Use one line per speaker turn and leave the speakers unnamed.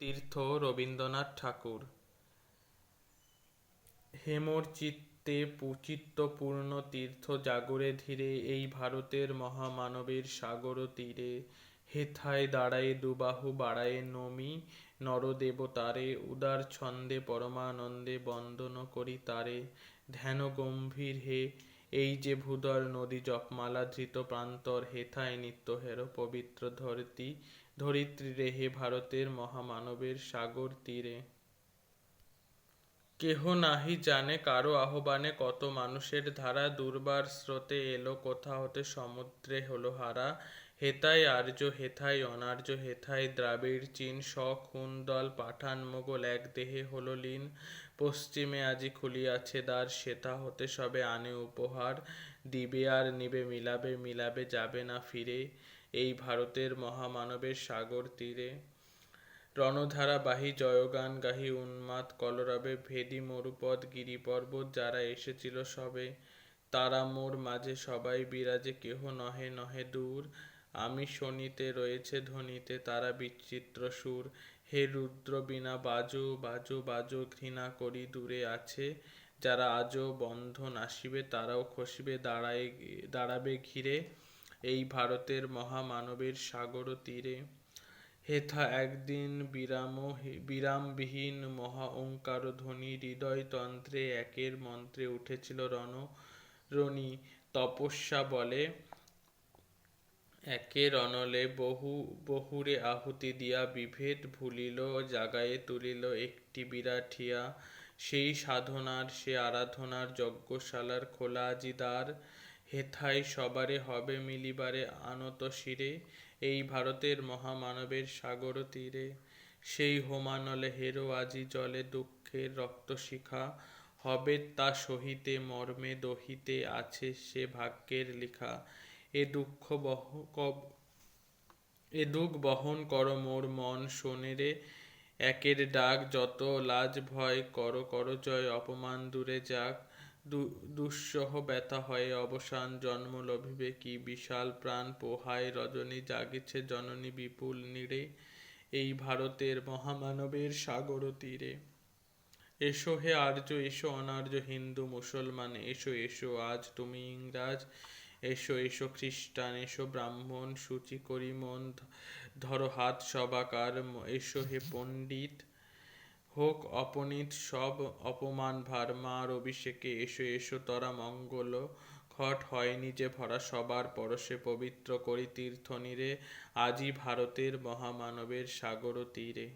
তীর্থ রবীন্দ্রনাথ ঠাকুর। হেমর চিত্তে চিত্তপূর্ণ তীর্থ জাগরে ধীরে, এই ভারতের মহামানবের সাগর তীরে। হেথায় দাঁড়ায়ে দুবাহু বাড়ায়ে নমি নরদেবতারে, উদার ছন্দে পরমানন্দে বন্দন করি তারে। ধ্যান গম্ভীর হে এই যে ভূধর নদী জপমালা ধৃত প্রান্তর, হেথায় নিত্য হের পবিত্র ধরিত্রী রে, হে ভারতের মহামানবের সাগর তীরে। কেহ নাহি জানে কারো আহ্বানে কত মানুষের ধারা, দুর্বার স্রোতে এলো কোথা হতে সমুদ্রে হলো হারা। হেথায় আর্য হেথায় অনার্য, হেথায় দ্রাবিড় চীন, সখুন দল পাঠান মোগল এক দেহে হলো লীন। পশ্চিমে আজি খুলিয়াছে দ্বার, সেথা হতে সবে আনে উপহার। দিবে আর নিবে মিলাবে মিলাবে যাবে না ফিরে, এই ভারতের মহামানবের সাগর তীরে। রণধারা বাহি জয়গান গাহি উন্মাদ কলরবে, ভেদি মরুপদ গিরিপর্বত যারা এসেছিল সবে। তারা মোর মাঝে সবাই বিরাজে, কেহ নহে নহে দূর। আমি শোনিতে রয়েছে ধ্বনিতে তারা বিচিত্র সুর। হে রুদ্র বীণা বাজো বাজো বাজো, ঘৃণা করি দূরে আছে যারা আজও। বন্ধন আসিবে তারাও খসিবে দাঁড়াবে ঘিরে, এই ভারতের মহামানবের সাগর তীরে। হেথা একদিন বিরামবিহীন মহা ওঙ্কার ধ্বনি, হৃদয়তন্ত্রে একের মন্ত্রে উঠেছিল রণি। তপস্যা বলে একে রণলে বহুরে আহুতি দিয়া, বিভেদ ভুলিল জাগায়ে তুলিল একটি বিরাট হিয়া। সেই সাধনার সে আরাধনার যজ্ঞশালার খোলা আজি দ্বার, হেথায় সবারে হবে মিলিবারে আনত শিরে, এই ভারতের মহামানবের সাগর তীরে। সেই হোমানলে হেরো আজি জলে দুঃখের রক্তশিখা, হবে তা সহিতে মর্মে দহিতে আছে সে ভাগ্যের লিখা। এ দুঃখ বহন কর মোর মন, শোনে রে একের ডাক, যত লাজ ভয় কর জয়, অপমান দূরে যাক। দুঃসহ ব্যথা হয়ে অবসান, জন্ম লভিবে কি বিশাল প্রাণ পোহায় রজনী, জাগিছে জননী বিপুল নীড়ে, এই ভারতের মহামানবের সাগর তীরে। এসো হে আর্য এসো অনার্য, হিন্দু মুসলমান এসো এসো আজ তুমি ইংরাজ। এসো এসো খ্রিস্টান এসো ব্রাহ্মণ, সূচি করি মন ধরো হাত সবাকার। এসো হে পণ্ডিত হোক অপনীত সব অপমান ভার, মার অভিষেকে এসো এসো তরা মঙ্গল ঘট হয়নি যে ভরা, সবার পরশে পবিত্র করি তীর্থ নীরে, আজি ভারতের মহামানবের সাগর তীরে।